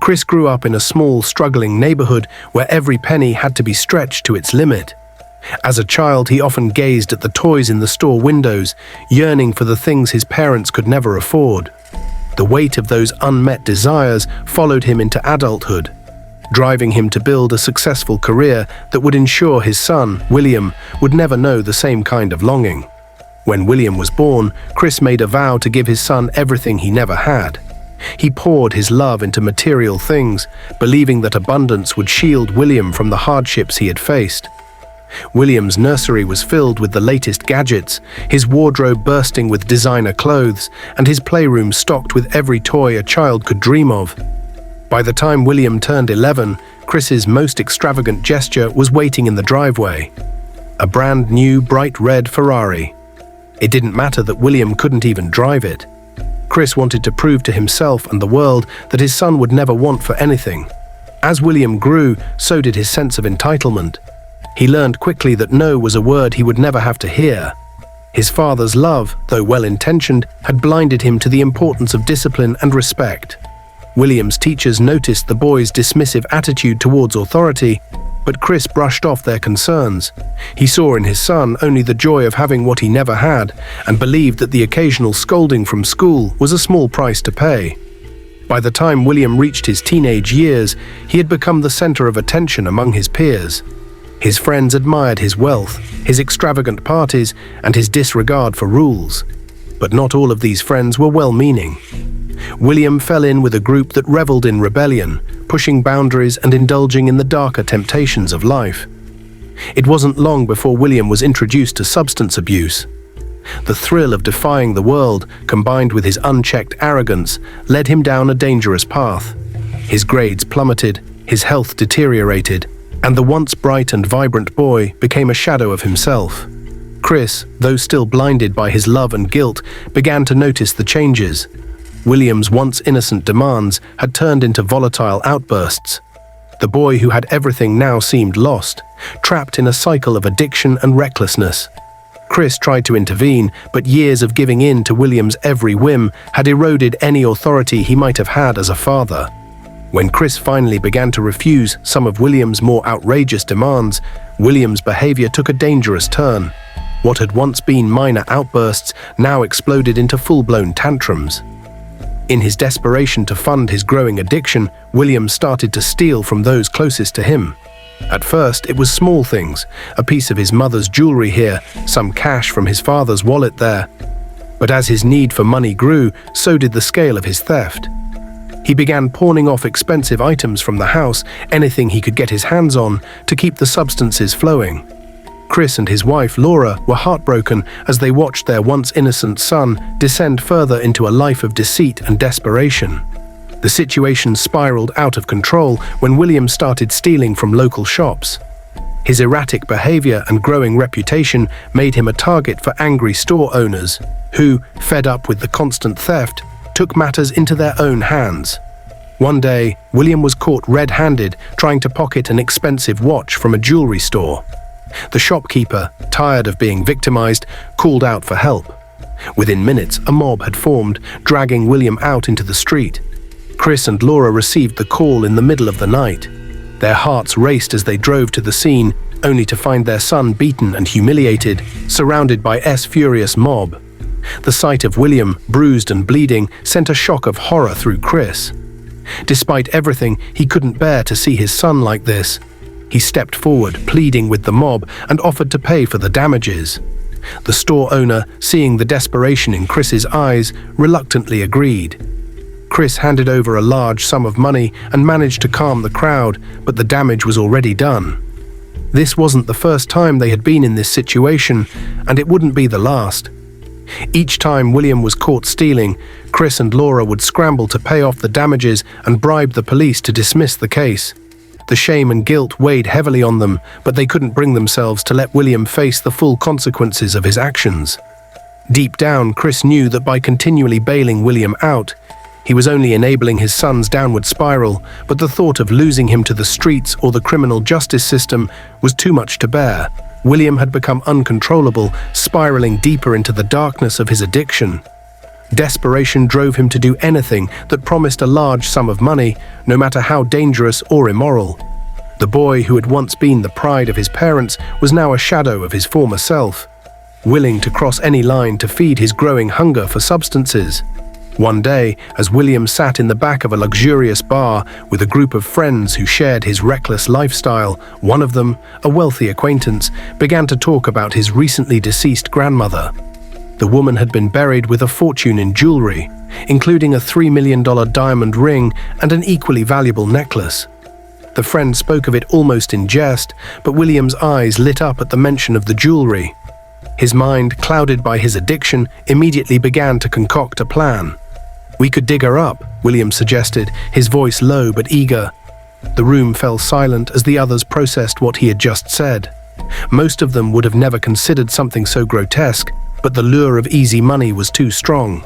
Chris grew up in a small, struggling neighborhood where every penny had to be stretched to its limit. As a child, he often gazed at the toys in the store windows, yearning for the things his parents could never afford. The weight of those unmet desires followed him into adulthood, driving him to build a successful career that would ensure his son, William, would never know the same kind of longing. When William was born, Chris made a vow to give his son everything he never had. He poured his love into material things, believing that abundance would shield William from the hardships he had faced. William's nursery was filled with the latest gadgets, his wardrobe bursting with designer clothes, and his playroom stocked with every toy a child could dream of. By the time William turned 11, Chris's most extravagant gesture was waiting in the driveway. A brand new bright red Ferrari. It didn't matter that William couldn't even drive it. Chris wanted to prove to himself and the world that his son would never want for anything. As William grew, so did his sense of entitlement. He learned quickly that no was a word he would never have to hear. His father's love, though well-intentioned, had blinded him to the importance of discipline and respect. William's teachers noticed the boy's dismissive attitude towards authority, but Chris brushed off their concerns. He saw in his son only the joy of having what he never had, and believed that the occasional scolding from school was a small price to pay. By the time William reached his teenage years, he had become the center of attention among his peers. His friends admired his wealth, his extravagant parties, and his disregard for rules. But not all of these friends were well-meaning. William fell in with a group that reveled in rebellion, pushing boundaries and indulging in the darker temptations of life. It wasn't long before William was introduced to substance abuse. The thrill of defying the world, combined with his unchecked arrogance, led him down a dangerous path. His grades plummeted, his health deteriorated, and the once bright and vibrant boy became a shadow of himself. Chris, though still blinded by his love and guilt, began to notice the changes. William's once innocent demands had turned into volatile outbursts. The boy who had everything now seemed lost, trapped in a cycle of addiction and recklessness. Chris tried to intervene, but years of giving in to William's every whim had eroded any authority he might have had as a father. When Chris finally began to refuse some of William's more outrageous demands, William's behavior took a dangerous turn. What had once been minor outbursts now exploded into full-blown tantrums. In his desperation to fund his growing addiction, William started to steal from those closest to him. At first, it was small things, a piece of his mother's jewelry here, some cash from his father's wallet there. But as his need for money grew, so did the scale of his theft. He began pawning off expensive items from the house, anything he could get his hands on, to keep the substances flowing. Chris and his wife, Laura, were heartbroken as they watched their once innocent son descend further into a life of deceit and desperation. The situation spiraled out of control when William started stealing from local shops. His erratic behavior and growing reputation made him a target for angry store owners, who, fed up with the constant theft, took matters into their own hands. One day, William was caught red-handed trying to pocket an expensive watch from a jewelry store. The shopkeeper, tired of being victimized, called out for help. Within minutes, a mob had formed, dragging William out into the street. Chris and Laura received the call in the middle of the night. Their hearts raced as they drove to the scene, only to find their son beaten and humiliated, surrounded by a furious mob. The sight of William, bruised and bleeding, sent a shock of horror through Chris. Despite everything, he couldn't bear to see his son like this. He stepped forward, pleading with the mob, and offered to pay for the damages. The store owner, seeing the desperation in Chris's eyes, reluctantly agreed. Chris handed over a large sum of money and managed to calm the crowd, but the damage was already done. This wasn't the first time they had been in this situation, and it wouldn't be the last. Each time William was caught stealing, Chris and Laura would scramble to pay off the damages and bribe the police to dismiss the case. The shame and guilt weighed heavily on them, but they couldn't bring themselves to let William face the full consequences of his actions. Deep down, Chris knew that by continually bailing William out, he was only enabling his son's downward spiral, but the thought of losing him to the streets or the criminal justice system was too much to bear. William had become uncontrollable, spiraling deeper into the darkness of his addiction. Desperation drove him to do anything that promised a large sum of money, no matter how dangerous or immoral. The boy who had once been the pride of his parents was now a shadow of his former self, willing to cross any line to feed his growing hunger for substances. One day, as William sat in the back of a luxurious bar with a group of friends who shared his reckless lifestyle, one of them, a wealthy acquaintance, began to talk about his recently deceased grandmother. The woman had been buried with a fortune in jewelry, including a $3 million diamond ring and an equally valuable necklace. The friend spoke of it almost in jest, but William's eyes lit up at the mention of the jewelry. His mind, clouded by his addiction, immediately began to concoct a plan. "We could dig her up," William suggested, his voice low but eager. The room fell silent as the others processed what he had just said. Most of them would have never considered something so grotesque, but the lure of easy money was too strong.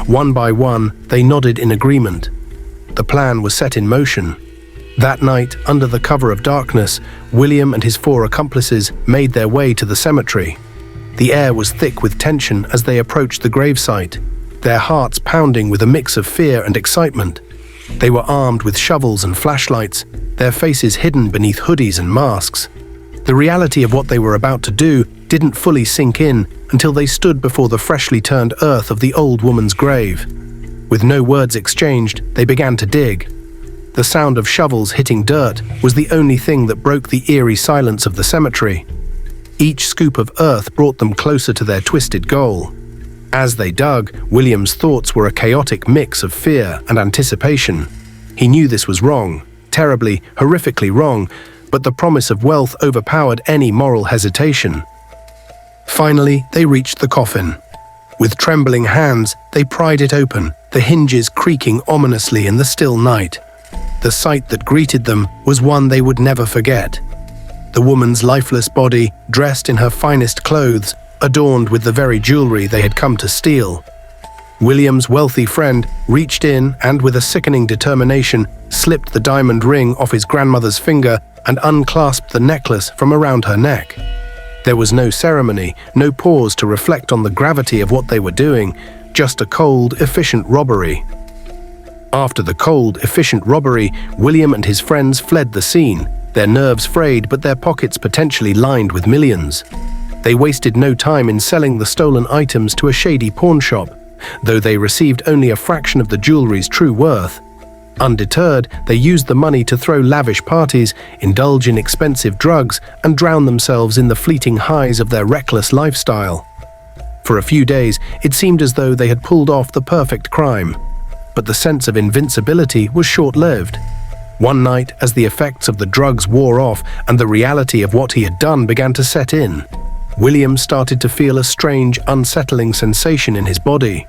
One by one, they nodded in agreement. The plan was set in motion. That night, under the cover of darkness, William and his 4 accomplices made their way to the cemetery. The air was thick with tension as they approached the gravesite, their hearts pounding with a mix of fear and excitement. They were armed with shovels and flashlights, their faces hidden beneath hoodies and masks. The reality of what they were about to do didn't fully sink in until they stood before the freshly turned earth of the old woman's grave. With no words exchanged, they began to dig. The sound of shovels hitting dirt was the only thing that broke the eerie silence of the cemetery. Each scoop of earth brought them closer to their twisted goal. As they dug, William's thoughts were a chaotic mix of fear and anticipation. He knew this was wrong, terribly, horrifically wrong, but the promise of wealth overpowered any moral hesitation. Finally, they reached the coffin. With trembling hands, they pried it open, the hinges creaking ominously in the still night. The sight that greeted them was one they would never forget. The woman's lifeless body, dressed in her finest clothes, adorned with the very jewelry they had come to steal. William's wealthy friend reached in and, with a sickening determination, slipped the diamond ring off his grandmother's finger and unclasped the necklace from around her neck. There was no ceremony, no pause to reflect on the gravity of what they were doing, just a cold, efficient robbery. After the cold, efficient robbery, William and his friends fled the scene, their nerves frayed but their pockets potentially lined with millions. They wasted no time in selling the stolen items to a shady pawn shop, though they received only a fraction of the jewelry's true worth. Undeterred, they used the money to throw lavish parties, indulge in expensive drugs, and drown themselves in the fleeting highs of their reckless lifestyle. For a few days, it seemed as though they had pulled off the perfect crime. But the sense of invincibility was short-lived. One night, as the effects of the drugs wore off and the reality of what he had done began to set in, William started to feel a strange, unsettling sensation in his body.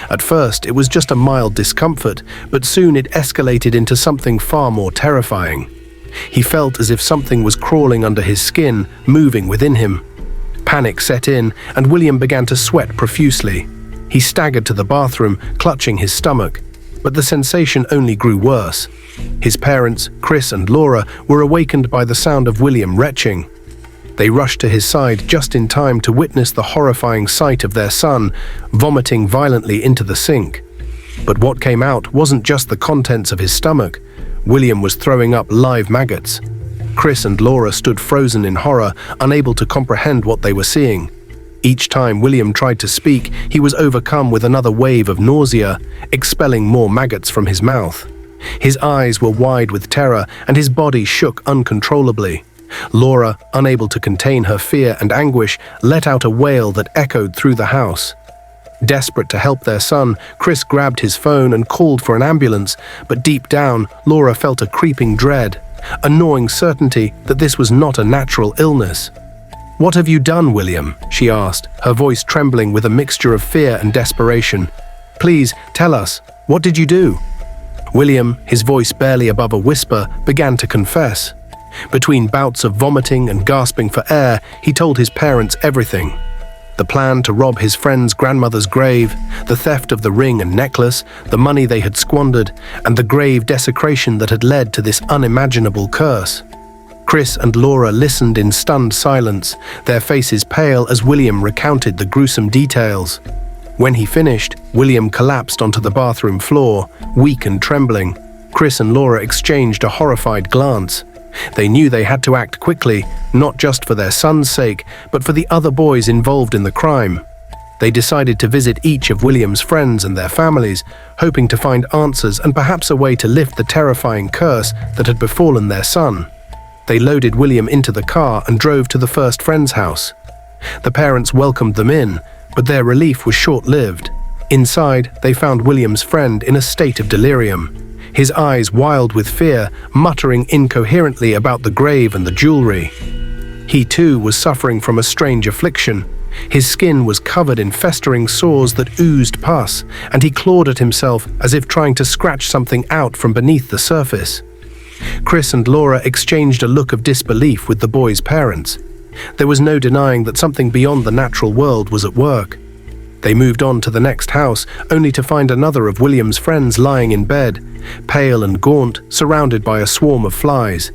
At first, it was just a mild discomfort, but soon it escalated into something far more terrifying. He felt as if something was crawling under his skin, moving within him. Panic set in, and William began to sweat profusely. He staggered to the bathroom, clutching his stomach. But the sensation only grew worse. His parents, Chris and Laura, were awakened by the sound of William retching. They rushed to his side just in time to witness the horrifying sight of their son, vomiting violently into the sink. But what came out wasn't just the contents of his stomach. William was throwing up live maggots. Chris and Laura stood frozen in horror, unable to comprehend what they were seeing. Each time William tried to speak, he was overcome with another wave of nausea, expelling more maggots from his mouth. His eyes were wide with terror, and his body shook uncontrollably. Laura, unable to contain her fear and anguish, let out a wail that echoed through the house. Desperate to help their son, Chris grabbed his phone and called for an ambulance, but deep down, Laura felt a creeping dread, a gnawing certainty that this was not a natural illness. "What have you done, William?" she asked, her voice trembling with a mixture of fear and desperation. "Please, tell us, what did you do?" William, his voice barely above a whisper, began to confess. Between bouts of vomiting and gasping for air, he told his parents everything. The plan to rob his friend's grandmother's grave, the theft of the ring and necklace, the money they had squandered, and the grave desecration that had led to this unimaginable curse. Chris and Laura listened in stunned silence, their faces pale as William recounted the gruesome details. When he finished, William collapsed onto the bathroom floor, weak and trembling. Chris and Laura exchanged a horrified glance. They knew they had to act quickly, not just for their son's sake, but for the other boys involved in the crime. They decided to visit each of William's friends and their families, hoping to find answers and perhaps a way to lift the terrifying curse that had befallen their son. They loaded William into the car and drove to the first friend's house. The parents welcomed them in, but their relief was short-lived. Inside, they found William's friend in a state of delirium, his eyes wild with fear, muttering incoherently about the grave and the jewelry. He too was suffering from a strange affliction. His skin was covered in festering sores that oozed pus, and he clawed at himself as if trying to scratch something out from beneath the surface. Chris and Laura exchanged a look of disbelief with the boy's parents. There was no denying that something beyond the natural world was at work. They moved on to the next house, only to find another of William's friends lying in bed, pale and gaunt, surrounded by a swarm of flies.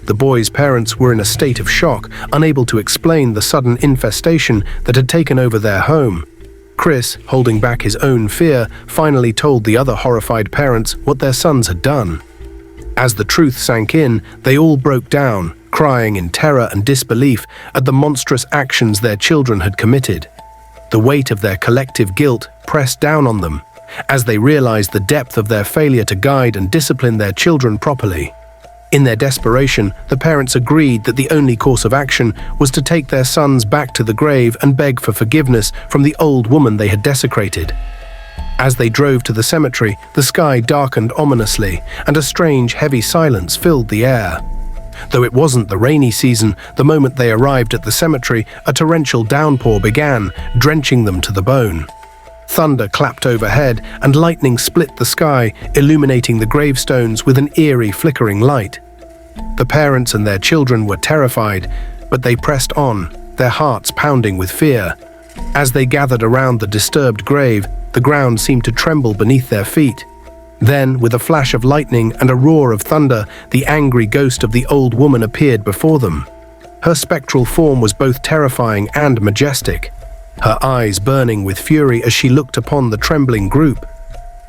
The boy's parents were in a state of shock, unable to explain the sudden infestation that had taken over their home. Chris, holding back his own fear, finally told the other horrified parents what their sons had done. As the truth sank in, they all broke down, crying in terror and disbelief at the monstrous actions their children had committed. The weight of their collective guilt pressed down on them, as they realized the depth of their failure to guide and discipline their children properly. In their desperation, the parents agreed that the only course of action was to take their sons back to the grave and beg for forgiveness from the old woman they had desecrated. As they drove to the cemetery, the sky darkened ominously, and a strange, heavy silence filled the air. Though it wasn't the rainy season, the moment they arrived at the cemetery, a torrential downpour began, drenching them to the bone. Thunder clapped overhead, and lightning split the sky, illuminating the gravestones with an eerie, flickering light. The parents and their children were terrified, but they pressed on, their hearts pounding with fear. As they gathered around the disturbed grave, the ground seemed to tremble beneath their feet. Then, with a flash of lightning and a roar of thunder, the angry ghost of the old woman appeared before them. Her spectral form was both terrifying and majestic, her eyes burning with fury as she looked upon the trembling group.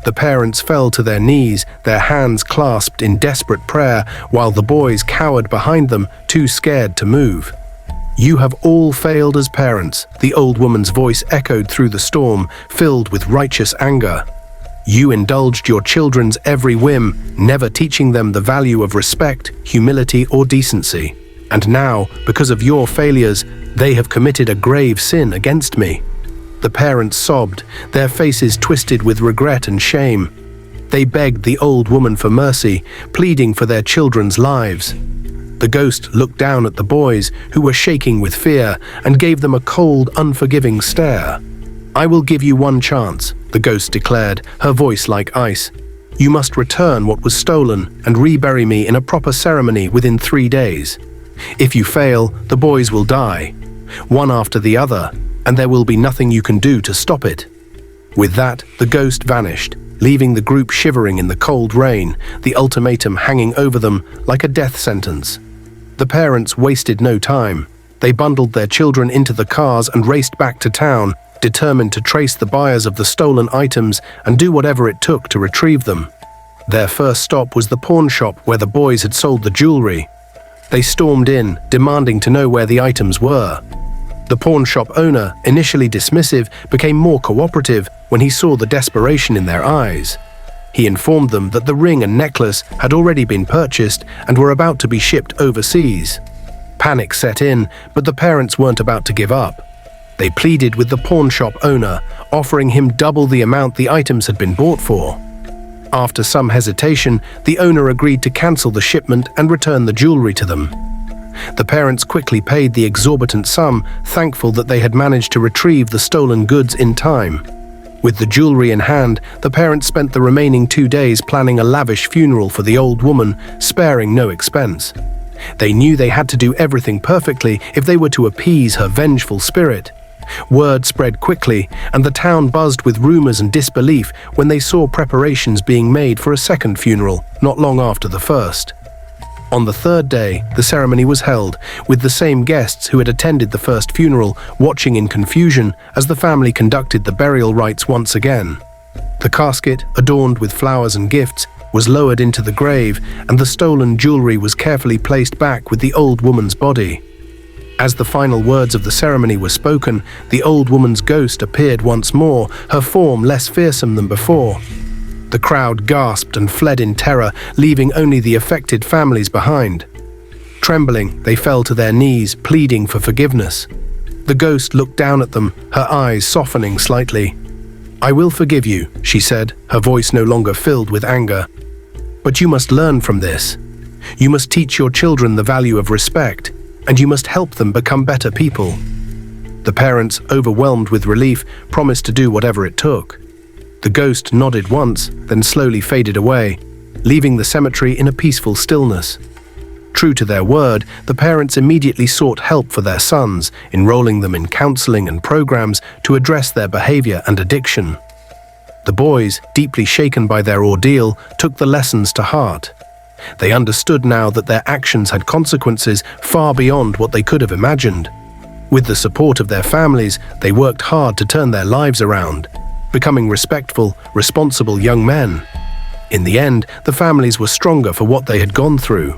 The parents fell to their knees, their hands clasped in desperate prayer, while the boys cowered behind them, too scared to move. "You have all failed as parents," the old woman's voice echoed through the storm, filled with righteous anger. "You indulged your children's every whim, never teaching them the value of respect, humility, or decency. And now, because of your failures, they have committed a grave sin against me." The parents sobbed, their faces twisted with regret and shame. They begged the old woman for mercy, pleading for their children's lives. The ghost looked down at the boys, who were shaking with fear, and gave them a cold, unforgiving stare. "I will give you one chance," the ghost declared, her voice like ice. "You must return what was stolen and rebury me in a proper ceremony within 3 days. If you fail, the boys will die, one after the other, and there will be nothing you can do to stop it." With that, the ghost vanished, leaving the group shivering in the cold rain, the ultimatum hanging over them like a death sentence. The parents wasted no time. They bundled their children into the cars and raced back to town, determined to trace the buyers of the stolen items and do whatever it took to retrieve them. Their first stop was the pawn shop where the boys had sold the jewelry. They stormed in, demanding to know where the items were. The pawn shop owner, initially dismissive, became more cooperative when he saw the desperation in their eyes. He informed them that the ring and necklace had already been purchased and were about to be shipped overseas. Panic set in, but the parents weren't about to give up. They pleaded with the pawn shop owner, offering him double the amount the items had been bought for. After some hesitation, the owner agreed to cancel the shipment and return the jewelry to them. The parents quickly paid the exorbitant sum, thankful that they had managed to retrieve the stolen goods in time. With the jewelry in hand, the parents spent the remaining 2 days planning a lavish funeral for the old woman, sparing no expense. They knew they had to do everything perfectly if they were to appease her vengeful spirit. Word spread quickly, and the town buzzed with rumors and disbelief when they saw preparations being made for a second funeral not long after the first. On the third day, the ceremony was held, with the same guests who had attended the first funeral watching in confusion as the family conducted the burial rites once again. The casket, adorned with flowers and gifts, was lowered into the grave, and the stolen jewelry was carefully placed back with the old woman's body. As the final words of the ceremony were spoken, the old woman's ghost appeared once more, her form less fearsome than before. The crowd gasped and fled in terror, leaving only the affected families behind. Trembling, they fell to their knees, pleading for forgiveness. The ghost looked down at them, her eyes softening slightly. "I will forgive you," she said, her voice no longer filled with anger. "But you must learn from this. You must teach your children the value of respect, and you must help them become better people." The parents, overwhelmed with relief, promised to do whatever it took. The ghost nodded once, then slowly faded away, leaving the cemetery in a peaceful stillness. True to their word, the parents immediately sought help for their sons, enrolling them in counseling and programs to address their behavior and addiction. The boys, deeply shaken by their ordeal, took the lessons to heart. They understood now that their actions had consequences far beyond what they could have imagined. With the support of their families, they worked hard to turn their lives around, becoming respectful, responsible young men. In the end, the families were stronger for what they had gone through.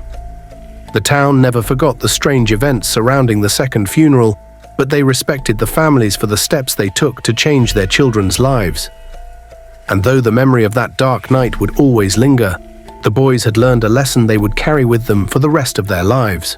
The town never forgot the strange events surrounding the second funeral, but they respected the families for the steps they took to change their children's lives. And though the memory of that dark night would always linger, the boys had learned a lesson they would carry with them for the rest of their lives.